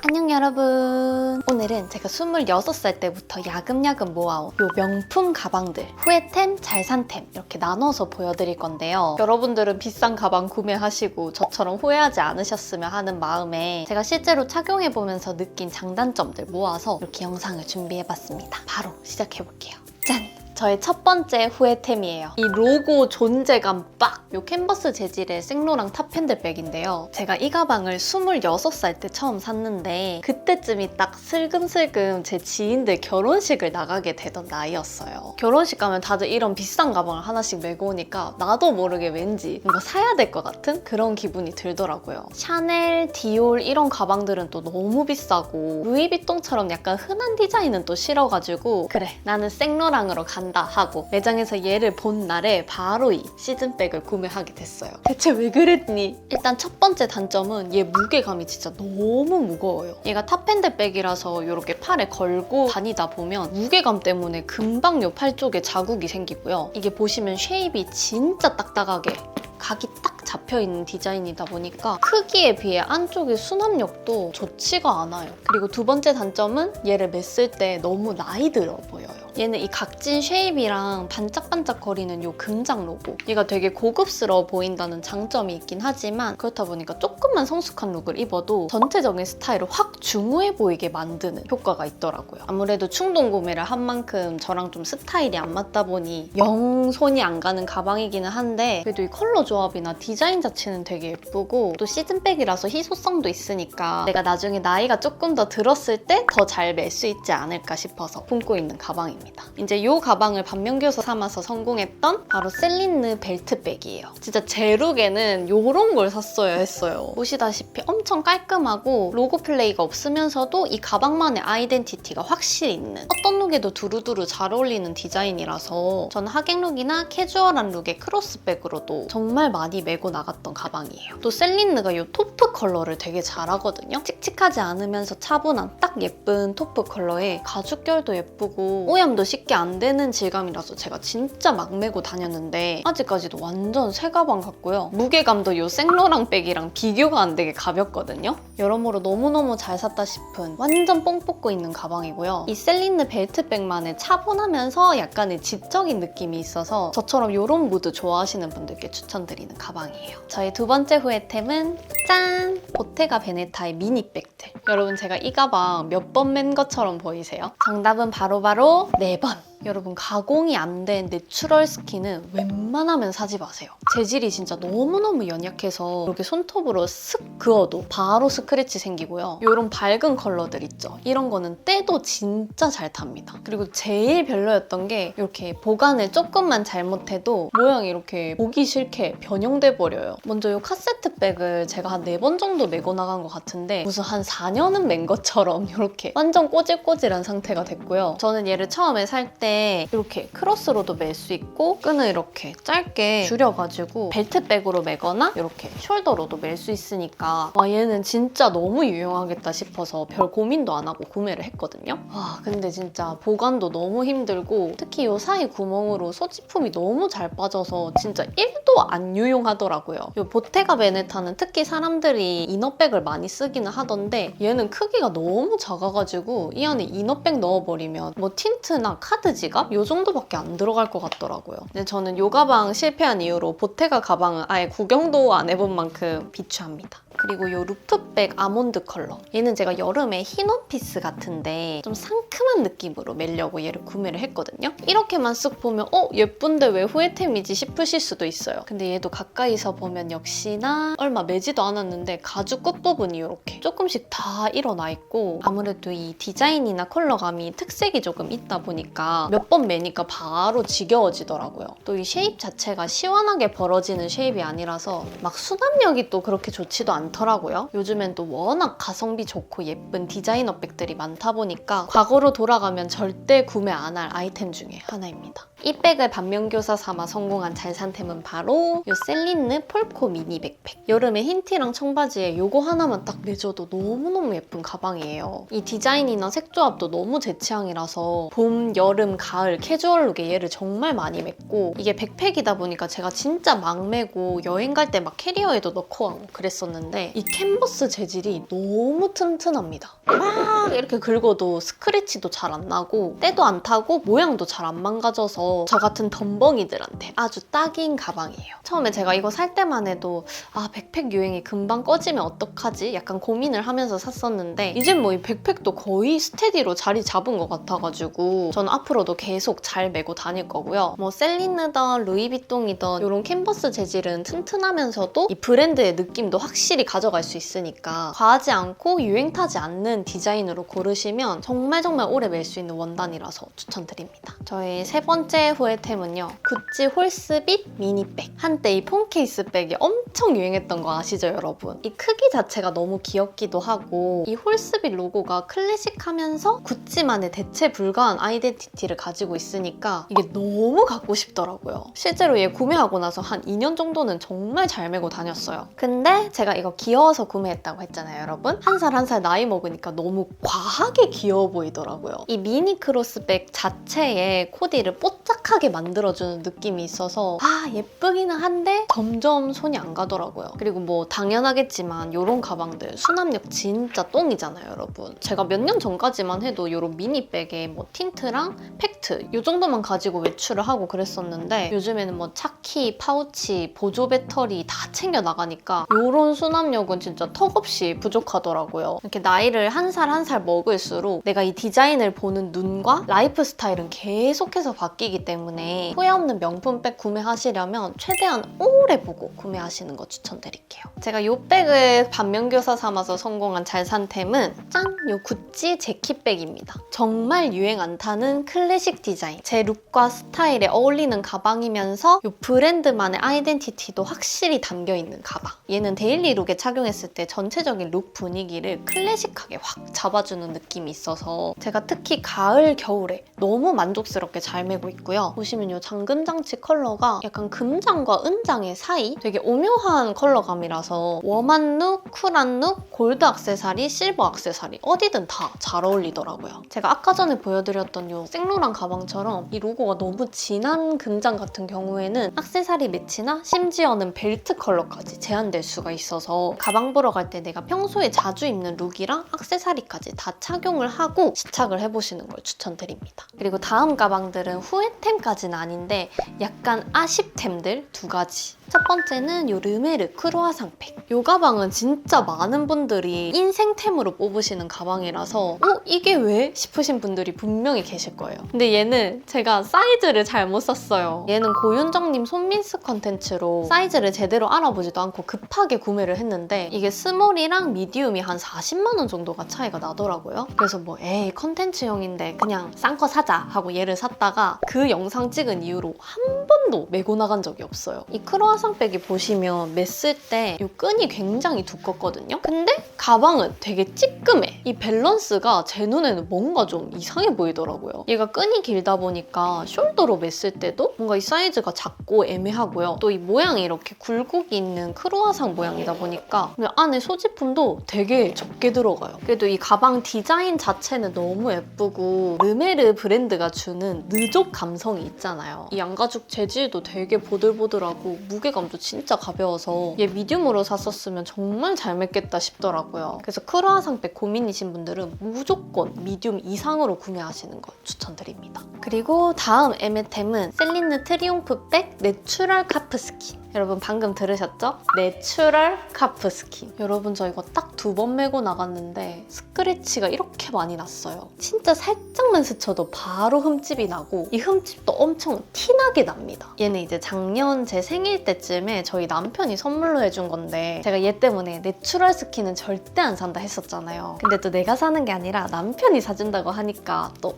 안녕 여러분. 오늘은 제가 26살 때부터 야금야금 모아온 요 명품 가방들, 후회템, 잘산템 이렇게 나눠서 보여드릴 건데요. 여러분들은 비싼 가방 구매하시고 저처럼 후회하지 않으셨으면 하는 마음에 제가 실제로 착용해보면서 느낀 장단점들 모아서 이렇게 영상을 준비해봤습니다. 바로 시작해볼게요. 짠! 저의 첫 번째 후회템이에요. 이 로고 존재감 빡! 요 캔버스 재질의 생로랑 탑핸들백인데요. 제가 이 가방을 26살 때 처음 샀는데 그때쯤이 딱 슬금슬금 제 지인들 결혼식을 나가게 되던 나이였어요. 결혼식 가면 다들 이런 비싼 가방을 하나씩 메고 오니까 나도 모르게 왠지 뭔가 사야 될 것 같은 그런 기분이 들더라고요. 샤넬, 디올 이런 가방들은 또 너무 비싸고 루이비통처럼 약간 흔한 디자인은 또 싫어가지고 그래 나는 생로랑으로 간다 하고 매장에서 얘를 본 날에 바로 이 시즌백을 구매하게 됐어요. 대체 왜 그랬니? 일단 첫 번째 단점은 얘 무게감이 진짜 너무 무거워요. 얘가 탑핸들백이라서 이렇게 팔에 걸고 다니다 보면 무게감 때문에 금방 요 팔 쪽에 자국이 생기고요. 이게 보시면 쉐입이 진짜 딱딱하게 각이 딱 잡혀있는 디자인이다 보니까 크기에 비해 안쪽의 수납력도 좋지가 않아요. 그리고 두 번째 단점은 얘를 맸을 때 너무 나이 들어 보여요. 얘는 이 각진 쉐입이랑 반짝반짝거리는 요 금장 로고, 얘가 되게 고급스러워 보인다는 장점이 있긴 하지만 그렇다 보니까 조금만 성숙한 룩을 입어도 전체적인 스타일을 확 중후해 보이게 만드는 효과가 있더라고요. 아무래도 충동 구매를 한 만큼 저랑 좀 스타일이 안 맞다 보니 영 손이 안 가는 가방이기는 한데 그래도 이 컬러 조합이나 디자인 자체는 되게 예쁘고 또 시즌백이라서 희소성도 있으니까 내가 나중에 나이가 조금 더 들었을 때 더 잘 멜 수 있지 않을까 싶어서 품고 있는 가방입니다. 이제 이 가방을 반면교사 삼아서 성공했던 바로 셀린느 벨트백이에요. 진짜 제 룩에는 이런 걸 샀어야 했어요. 보시다시피 엄청 깔끔하고 로고 플레이가 없으면서도 이 가방만의 아이덴티티가 확실히 있는 어떤 룩에도 두루두루 잘 어울리는 디자인이라서 저는 하객 룩이나 캐주얼한 룩의 크로스백으로도 정말 많이 메고 나갔던 가방이에요. 또 셀린느가 이 토프 컬러를 되게 잘하거든요. 칙칙하지 않으면서 차분한 딱 예쁜 토프 컬러에 가죽결도 예쁘고 오염도 쉽게 안 되는 질감이라서 제가 진짜 막 메고 다녔는데 아직까지도 완전 새 가방 같고요. 무게감도 이 생로랑 백이랑 비교가 안 되게 가볍거든요. 여러모로 너무너무 잘 샀다 싶은 완전 뽕 뽑고 있는 가방이고요. 이 셀린느 벨트백만의 차분하면서 약간의 지적인 느낌이 있어서 저처럼 이런 무드 좋아하시는 분들께 추천드리는 가방이에요. 저의 두 번째 후회템은 짠! 보테가 베네타의 미니백들. 여러분 제가 이 가방 몇 번 맨 것처럼 보이세요? 정답은 바로바로 4번! 여러분 가공이 안 된 내추럴 스킨은 웬만하면 사지 마세요. 재질이 진짜 너무너무 연약해서 이렇게 손톱으로 슥 그어도 바로 스크래치 생기고요. 이런 밝은 컬러들 있죠? 이런 거는 때도 진짜 잘 탑니다. 그리고 제일 별로였던 게 이렇게 보관을 조금만 잘못해도 모양이 이렇게 보기 싫게 변형돼 버려요. 먼저 이 카세트백을 제가 한 4번 정도 메고 나간 것 같은데 무슨 한 4년은 맨 것처럼 이렇게 완전 꼬질꼬질한 상태가 됐고요. 저는 얘를 처음에 살 때 이렇게 크로스로도 멜 수 있고 끈을 이렇게 짧게 줄여가지고 벨트백으로 매거나 이렇게 숄더로도 멜 수 있으니까 와 얘는 진짜 너무 유용하겠다 싶어서 별 고민도 안 하고 구매를 했거든요. 와 근데 진짜 보관도 너무 힘들고 특히 이 사이 구멍으로 소지품이 너무 잘 빠져서 진짜 1도 안 유용하더라고요. 이 보테가 베네타는 특히 사람들이 이너백을 많이 쓰기는 하던데 얘는 크기가 너무 작아가지고 이 안에 이너백 넣어버리면 뭐 틴트나 카드 지갑? 이 정도밖에 안 들어갈 것 같더라고요. 근데 저는 이 가방 실패한 이후로 보테가 가방은 아예 구경도 안 해본 만큼 비추합니다. 그리고 이 루프백 아몬드 컬러. 얘는 제가 여름에 흰 원피스 같은데 좀 상큼한 느낌으로 매려고 얘를 구매를 했거든요. 이렇게만 쓱 보면 예쁜데 왜 후회템이지 싶으실 수도 있어요. 근데 얘도 가까이서 보면 역시나 얼마 매지도 않았는데 가죽 끝부분이 이렇게 조금씩 다 일어나 있고 아무래도 이 디자인이나 컬러감이 특색이 조금 있다 보니까 몇 번 매니까 바로 지겨워지더라고요. 또 이 쉐입 자체가 시원하게 벌어지는 쉐입이 아니라서 막 수납력이 또 그렇게 좋지도 않더라고요. 요즘엔 또 워낙 가성비 좋고 예쁜 디자이너 백들이 많다 보니까 과거로 돌아가면 절대 구매 안 할 아이템 중에 하나입니다. 이 백을 반면교사 삼아 성공한 잘산템은 바로 이 셀린느 폴코 미니 백팩. 여름에 흰 티랑 청바지에 요거 하나만 딱 매줘도 너무너무 예쁜 가방이에요. 이 디자인이나 색조합도 너무 제 취향이라서 봄, 여름, 가을 캐주얼룩에 얘를 정말 많이 맸고 이게 백팩이다 보니까 제가 진짜 막 메고 여행 갈 때 막 캐리어에도 넣고 하고 그랬었는데 이 캔버스 재질이 너무 튼튼합니다. 막 이렇게 긁어도 스크래치도 잘 안 나고 때도 안 타고 모양도 잘 안 망가져서 저 같은 덤벙이들한테 아주 딱인 가방이에요. 처음에 제가 이거 살 때만 해도 아 백팩 유행이 금방 꺼지면 어떡하지? 약간 고민을 하면서 샀었는데 이젠 뭐 이 백팩도 거의 스테디로 자리 잡은 것 같아가지고 저는 앞으로도 계속 잘 메고 다닐 거고요. 뭐 셀린느든 루이비통이든 이런 캔버스 재질은 튼튼하면서도 이 브랜드의 느낌도 확실히 가져갈 수 있으니까 과하지 않고 유행 타지 않는 디자인으로 고르시면 정말 오래 멜 수 있는 원단이라서 추천드립니다. 저의 세 번째 후회템은요. 구찌 홀스빗 미니백. 한때 이 폰 케이스 백이 엄청 유행했던 거 아시죠, 여러분? 이 크기 자체가 너무 귀엽기도 하고 이 홀스빗 로고가 클래식하면서 구찌만의 대체 불가한 아이덴티티를 가지고 있으니까 이게 너무 갖고 싶더라고요. 실제로 얘 구매하고 나서 한 2년 정도는 정말 잘 메고 다녔어요. 근데 제가 이거 귀여워서 구매했다고 했잖아요, 여러분? 한 살 한 살 나이 먹으니까 너무 과하게 귀여워 보이더라고요. 이 미니 크로스백 자체에 코디를 뽀짝하게 만들어주는 느낌이 있어서 아 예쁘기는 한데 점점 손이 안 가더라고요. 그리고 뭐 당연하겠지만 이런 가방들 수납력 진짜 똥이잖아요, 여러분. 제가 몇 년 전까지만 해도 이런 미니백에 뭐 틴트랑 팩트 이 정도만 가지고 외출을 하고 그랬었는데 요즘에는 뭐 차키, 파우치, 보조 배터리 다 챙겨 나가니까 이런 수납력은 진짜 턱없이 부족하더라고요. 이렇게 나이를 한 살 한 살 먹을수록 내가 이 디자인을 보는 눈과 라이프 스타일은 계속해서 바뀌기 때문에 후회 없는 명품백 구매하시려면 최대한 오래 보고 구매하시는 거 추천드릴게요. 제가 이 백을 반면교사 삼아서 성공한 잘산템은 짠! 이 구찌 재킷백입니다. 정말 유행 안 타는 클래식 디자인. 제 룩과 스타일에 어울리는 가방이면서 이 브랜드만의 아이덴티티도 확실히 담겨있는 가방. 얘는 데일리 룩에 착용했을 때 전체적인 룩 분위기를 클래식하게 확 잡아주는 느낌이 있어서 제가 특히 가을, 겨울에 너무 만족스럽게 잘 메고 있고요. 보시면 이 잠금장치 컬러가 약간 금장과 은장의 사이? 되게 오묘한 컬러감이라서 웜한 룩, 쿨한 룩, 골드 액세서리, 실버 액세서리 어디든 다 잘 어울리더라고요. 제가 아까 전에 보여드렸던 이 생로랑 가방처럼 이 로고가 너무 진한 금장 같은 경우에는 액세서리 매치나 심지어는 벨트 컬러까지 제한될 수가 있어서 가방 보러 갈 때 내가 평소에 자주 입는 룩이랑 액세서리까지 다 착용을 하고 시착을 해보시는 걸 추천드립니다. 그리고 다음 가방들은 후회템까지는 아닌데 약간 아쉽템들 두 가지. 첫 번째는 이 르메르 크루아상백. 이 가방은 진짜 많은 분들이 인생템으로 뽑으시는 가방이라서 이게 왜? 싶으신 분들이 분명히 계실 거예요. 근데 얘는 제가 사이즈를 잘못 샀어요. 얘는 고윤정님 손민스 컨텐츠로 사이즈를 제대로 알아보지도 않고 급하게 구매를 했는데 이게 스몰이랑 미디움이 한 40만 원 정도가 차이가 나더라고요. 그래서 뭐 에이 컨텐츠용인데 그냥 싼 거 사자 하고 얘를 샀다가 그 영상 찍은 이후로 한 번도 메고 나간 적이 없어요. 이 크루아상백이 보시면 맸을 때 이 끈이 굉장히 두껍거든요. 근데 가방은 되게 찌끔해. 이 밸런스가 제 눈에는 뭔가 좀 이상해 보이더라고요. 얘가 끈이 길다 보니까 숄더로 맸을 때도 뭔가 이 사이즈가 작고 애매하고요. 또 이 모양이 이렇게 굴곡이 있는 크루아상 모양이다 보니까 안에 소지품도 되게 적게 들어가요. 그래도 이 가방 디자인 자체는 너무 예쁘고 르메르 브랜드가 주는 느족 감성이 있잖아요. 이 양가죽 재질도 되게 보들보들하고 무게감도 진짜 가벼워서 얘 미디움으로 샀었으면 정말 잘 맸겠다 싶더라고요. 그래서 크루아상백 고민이신 분들은 무조건 미디움 이상으로 구매하시는 걸 추천드립니다. 그리고 다음 애매템은 셀린느 트리ум프백 내추럴 카프 스킨. 여러분 방금 들으셨죠? 내추럴 카프 스킨. 여러분 저 이거 딱 2번 메고 나갔는데 스크래치가 이렇게 많이 났어요. 진짜 살짝만 스쳐도 바로 흠집이 나고 이 흠집도 엄청 티나게 납니다. 얘는 이제 작년 제 생일 때쯤에 저희 남편이 선물로 해준 건데 제가 얘 때문에 내추럴 스킨은 절대 안 산다 했었잖아요. 근데 또 내가 사는 게 아니라 남편이 사준다고 하니까 또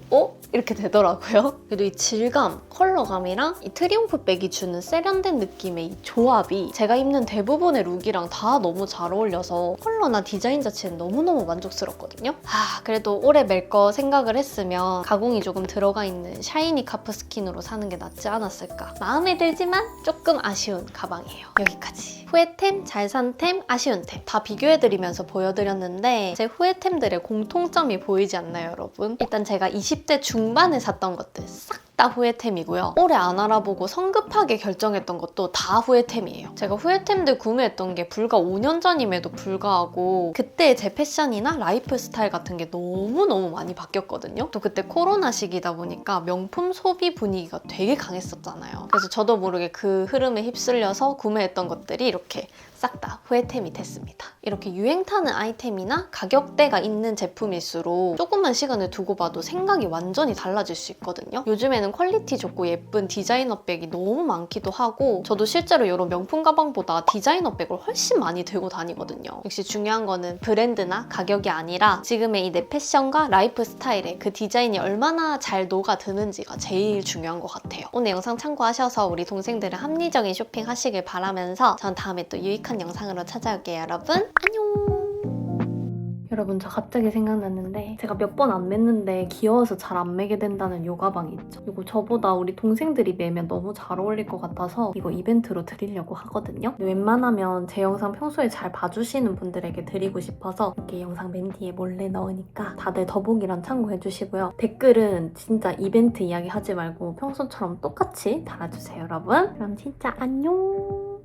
이렇게 되더라고요. 그래도 이 질감, 컬러감이랑 이 트리ум프백이 주는 세련된 느낌의 이 조합이 제가 입는 대부분의 룩이랑 다 너무 잘 어울려서 컬러나 디자인 자체는 너무너무 만족스럽거든요. 그래도 올해 멜 거 생각을 했으면 가공이 조금 들어가 있는 샤이니 카프 스킨으로 사는 게 낫지 않았을까. 마음에 들지만 조금 아쉬운 가방이에요. 여기까지. 후회템, 잘 산 템, 아쉬운 템 다 비교해드리면서 보여드렸는데 제 후회템들의 공통점이 보이지 않나요, 여러분? 일단 제가 20대 중반에 샀던 것들 싹 다 후회템이고요. 오래 안 알아보고 성급하게 결정했던 것도 다 후회템이에요. 제가 후회템들 구매했던 게 불과 5년 전임에도 불구하고 그때 제 패션이나 라이프 스타일 같은 게 너무너무 많이 바뀌었거든요. 또 그때 코로나 시기다 보니까 명품 소비 분위기가 되게 강했었잖아요. 그래서 저도 모르게 그 흐름에 휩쓸려서 구매했던 것들이 이렇게 싹 다 후회템이 됐습니다. 이렇게 유행 타는 아이템이나 가격대가 있는 제품일수록 조금만 시간을 두고 봐도 생각이 완전히 달라질 수 있거든요. 요즘에는 퀄리티 좋고 예쁜 디자이너 백이 너무 많기도 하고 저도 실제로 이런 명품 가방보다 디자이너 백을 훨씬 많이 들고 다니거든요. 역시 중요한 거는 브랜드나 가격이 아니라 지금의 이 내 패션과 라이프 스타일에 그 디자인이 얼마나 잘 녹아드는지가 제일 중요한 것 같아요. 오늘 영상 참고하셔서 우리 동생들은 합리적인 쇼핑 하시길 바라면서 전 다음에 또 유익한 영상으로 찾아올게요, 여러분. 안녕! 여러분, 저 갑자기 생각났는데 제가 몇 번 안 맸는데 귀여워서 잘 안 매게 된다는 요 가방이 있죠. 이거 저보다 우리 동생들이 매면 너무 잘 어울릴 것 같아서 이거 이벤트로 드리려고 하거든요. 웬만하면 제 영상 평소에 잘 봐주시는 분들에게 드리고 싶어서 이렇게 영상 맨 뒤에 몰래 넣으니까 다들 더보기란 참고해주시고요. 댓글은 진짜 이벤트 이야기 하지 말고 평소처럼 똑같이 달아주세요, 여러분. 그럼 진짜 안녕!